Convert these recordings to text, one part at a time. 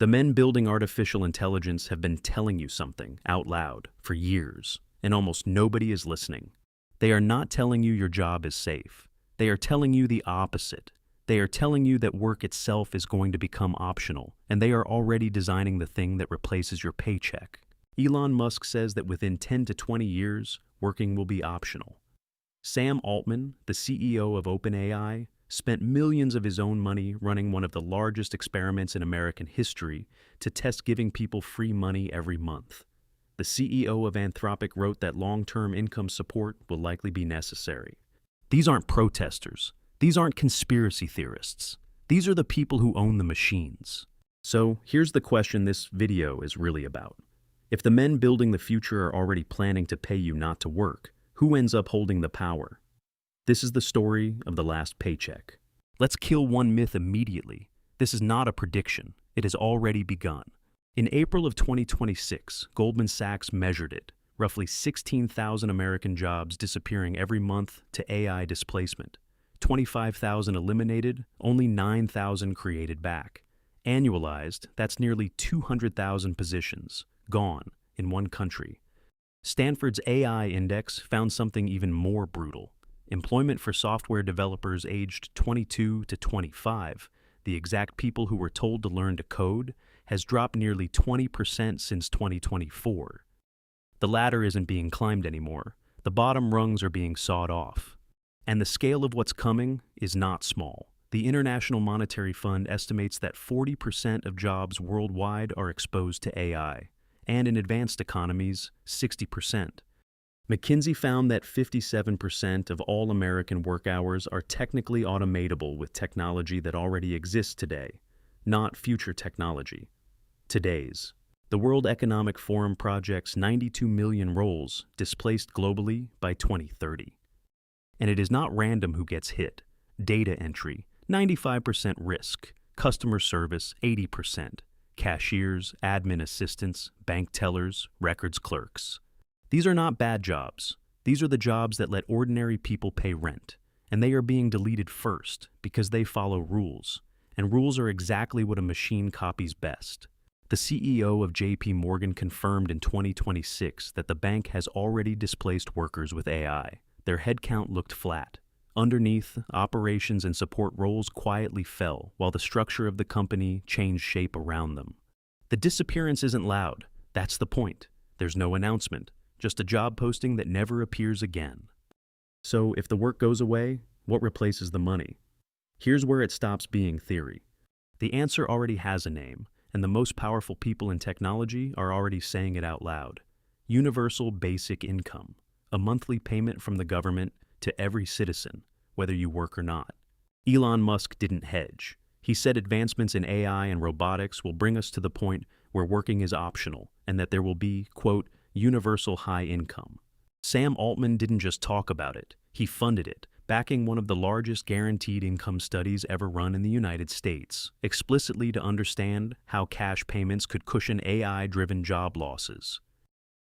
The men building artificial intelligence have been telling you something out loud for years, and almost nobody is listening. They are not telling you your job is safe. They are telling you the opposite. They are telling you that work itself is going to become optional, and they are already designing the thing that replaces your paycheck. Elon Musk says that within 10 to 20 years, working will be optional. Sam Altman, the CEO of OpenAI, spent millions of his own money running one of the largest experiments in American history to test giving people free money every month. The CEO of Anthropic wrote that long-term income support will likely be necessary. These aren't protesters. These aren't conspiracy theorists. These are the people who own the machines. So here's the question this video is really about. If the men building the future are already planning to pay you not to work, who ends up holding the power? This is the story of the last paycheck. Let's kill one myth immediately. This is not a prediction. It has already begun. In April of 2026, Goldman Sachs measured it, roughly 16,000 American jobs disappearing every month to AI displacement. 25,000 eliminated, only 9,000 created back. Annualized, that's nearly 200,000 positions, gone, in one country. Stanford's AI index found something even more brutal. Employment for software developers aged 22 to 25, the exact people who were told to learn to code, has dropped nearly 20% since 2024. The ladder isn't being climbed anymore. The bottom rungs are being sawed off. And the scale of what's coming is not small. The International Monetary Fund estimates that 40% of jobs worldwide are exposed to AI, and in advanced economies, 60%. McKinsey found that 57% of all American work hours are technically automatable with technology that already exists today, not future technology. Today's. The World Economic Forum projects 92 million roles displaced globally by 2030. And it is not random who gets hit. Data entry, 95% risk. Customer service, 80%. Cashiers, admin assistants, bank tellers, records clerks. These are not bad jobs. These are the jobs that let ordinary people pay rent. And they are being deleted first because they follow rules. And rules are exactly what a machine copies best. The CEO of JP Morgan confirmed in 2026 that the bank has already displaced workers with AI. Their headcount looked flat. Underneath, operations and support roles quietly fell while the structure of the company changed shape around them. The disappearance isn't loud. That's the point. There's no announcement. Just a job posting that never appears again. So if the work goes away, what replaces the money? Here's where it stops being theory. The answer already has a name, and the most powerful people in technology are already saying it out loud. Universal basic income, a monthly payment from the government to every citizen, whether you work or not. Elon Musk didn't hedge. He said advancements in AI and robotics will bring us to the point where working is optional and that there will be, quote, universal high income. Sam Altman didn't just talk about it, he funded it, backing one of the largest guaranteed income studies ever run in the United States, explicitly to understand how cash payments could cushion AI-driven job losses.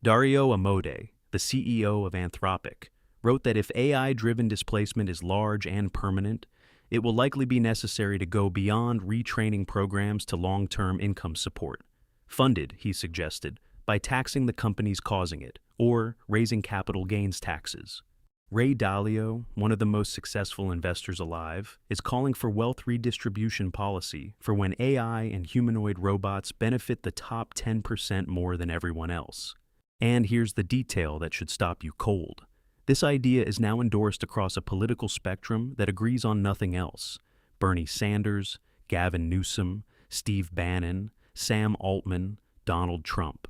Dario Amodei, the CEO of Anthropic, wrote that if AI-driven displacement is large and permanent, it will likely be necessary to go beyond retraining programs to long-term income support. Funded, he suggested, by taxing the companies causing it, or raising capital gains taxes. Ray Dalio, one of the most successful investors alive, is calling for wealth redistribution policy for when AI and humanoid robots benefit the top 10% more than everyone else. And here's the detail that should stop you cold. This idea is now endorsed across a political spectrum that agrees on nothing else. Bernie Sanders, Gavin Newsom, Steve Bannon, Sam Altman, Donald Trump.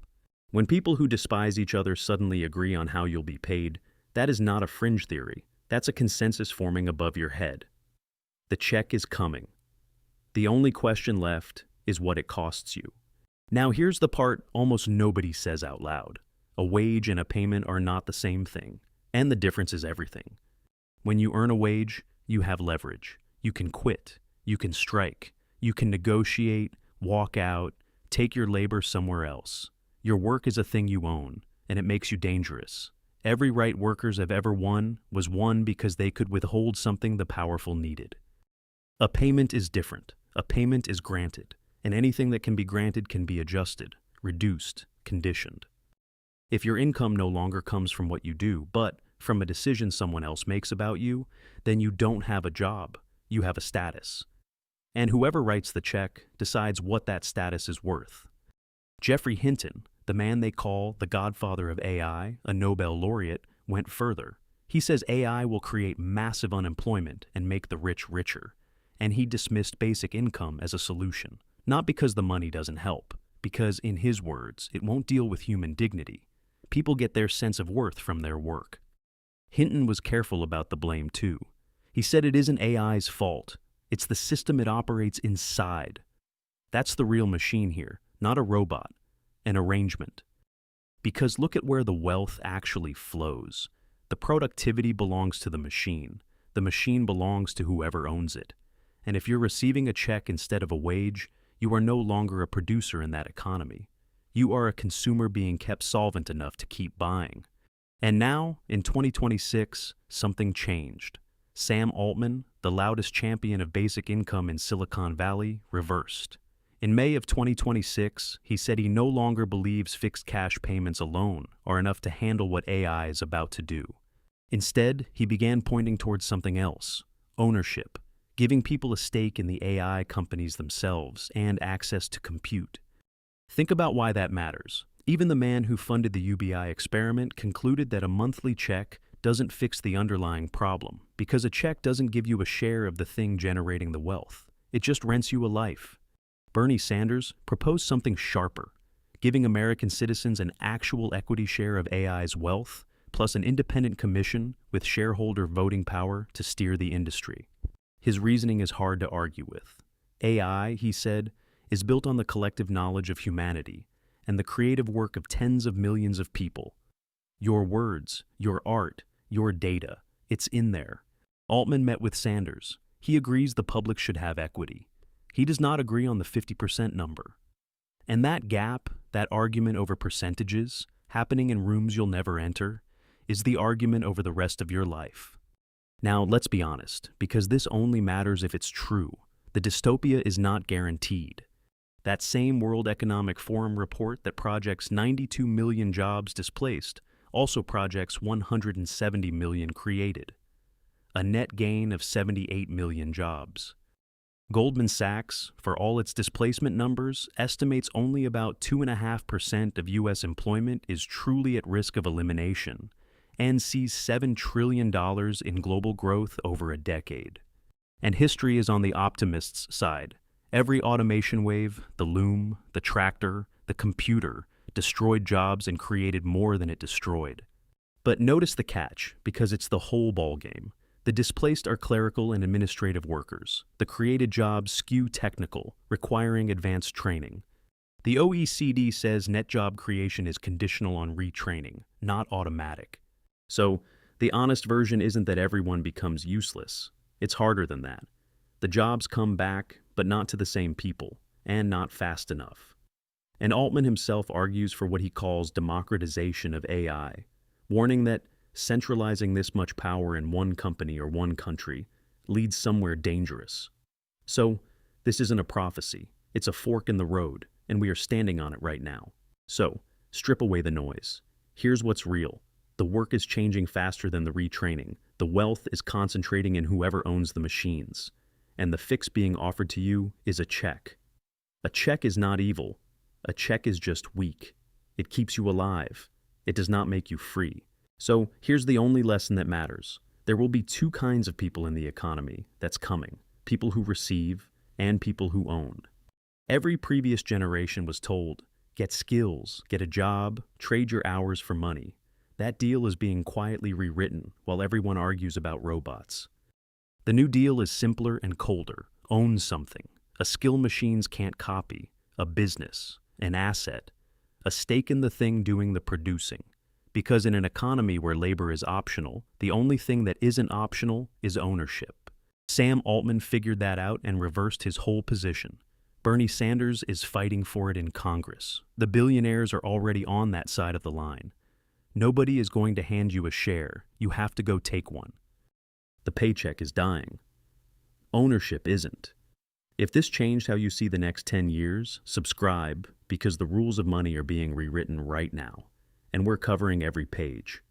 When people who despise each other suddenly agree on how you'll be paid, that is not a fringe theory. That's a consensus forming above your head. The check is coming. The only question left is what it costs you. Now here's the part almost nobody says out loud. A wage and a payment are not the same thing, and the difference is everything. When you earn a wage, you have leverage. You can quit. You can strike. You can negotiate, walk out, take your labor somewhere else. Your work is a thing you own, and it makes you dangerous. Every right workers have ever won was won because they could withhold something the powerful needed. A payment is different. A payment is granted. and anything that can be granted can be adjusted, reduced, conditioned. If your income no longer comes from what you do, but from a decision someone else makes about you, then you don't have a job, you have a status. And whoever writes the check decides what that status is worth. Geoffrey Hinton, the man they call the godfather of AI, a Nobel laureate, went further. He says AI will create massive unemployment and make the rich richer. And he dismissed basic income as a solution. Not because the money doesn't help, because, in his words, it won't deal with human dignity. People get their sense of worth from their work. Hinton was careful about the blame too. He said it isn't AI's fault. It's the system it operates inside. That's the real machine here, not a robot, an arrangement. Because look at where the wealth actually flows. The productivity belongs to the machine. The machine belongs to whoever owns it. And if you're receiving a check instead of a wage, you are no longer a producer in that economy. You are a consumer being kept solvent enough to keep buying. And now, in 2026, something changed. Sam Altman, the loudest champion of basic income in Silicon Valley, reversed. In May of 2026, he said he no longer believes fixed cash payments alone are enough to handle what AI is about to do. Instead, he began pointing towards something else: ownership, giving people a stake in the AI companies themselves and access to compute. Think about why that matters. Even the man who funded the UBI experiment concluded that a monthly check doesn't fix the underlying problem, because a check doesn't give you a share of the thing generating the wealth. It just rents you a life. Bernie Sanders proposed something sharper, giving American citizens an actual equity share of AI's wealth, plus an independent commission with shareholder voting power to steer the industry. His reasoning is hard to argue with. AI, he said, is built on the collective knowledge of humanity and the creative work of tens of millions of people. Your words, your art, your data, it's in there. Altman met with Sanders. He agrees the public should have equity. He does not agree on the 50% number. And that gap, that argument over percentages, happening in rooms you'll never enter, is the argument over the rest of your life. Now, let's be honest, because this only matters if it's true. The dystopia is not guaranteed. That same World Economic Forum report that projects 92 million jobs displaced also projects 170 million created, a net gain of 78 million jobs. Goldman Sachs, for all its displacement numbers, estimates only about 2.5% of U.S. employment is truly at risk of elimination, and sees $7 trillion in global growth over a decade. And history is on the optimists' side. Every automation wave, the loom, the tractor, the computer, destroyed jobs and created more than it destroyed. But notice the catch, because it's the whole ballgame. The displaced are clerical and administrative workers. The created jobs skew technical, requiring advanced training. The OECD says net job creation is conditional on retraining, not automatic. So, the honest version isn't that everyone becomes useless. It's harder than that. The jobs come back, but not to the same people, and not fast enough. And Altman himself argues for what he calls democratization of AI, warning that centralizing this much power in one company or one country leads somewhere dangerous. So, this isn't a prophecy. It's a fork in the road, and we are standing on it right now. So, strip away the noise. Here's what's real. The work is changing faster than the retraining. The wealth is concentrating in whoever owns the machines. And the fix being offered to you is a check. A check is not evil. A check is just weak. It keeps you alive. It does not make you free. So here's the only lesson that matters. There will be two kinds of people in the economy that's coming: people who receive and people who own. Every previous generation was told, get skills, get a job, trade your hours for money. That deal is being quietly rewritten while everyone argues about robots. The new deal is simpler and colder. Own something. A skill machines can't copy. A business. An asset. A stake in the thing doing the producing. Because in an economy where labor is optional, the only thing that isn't optional is ownership. Sam Altman figured that out and reversed his whole position. Bernie Sanders is fighting for it in Congress. The billionaires are already on that side of the line. Nobody is going to hand you a share. You have to go take one. The paycheck is dying. Ownership isn't. If this changed how you see the next 10 years, subscribe because the rules of money are being rewritten right now, and we're covering every page.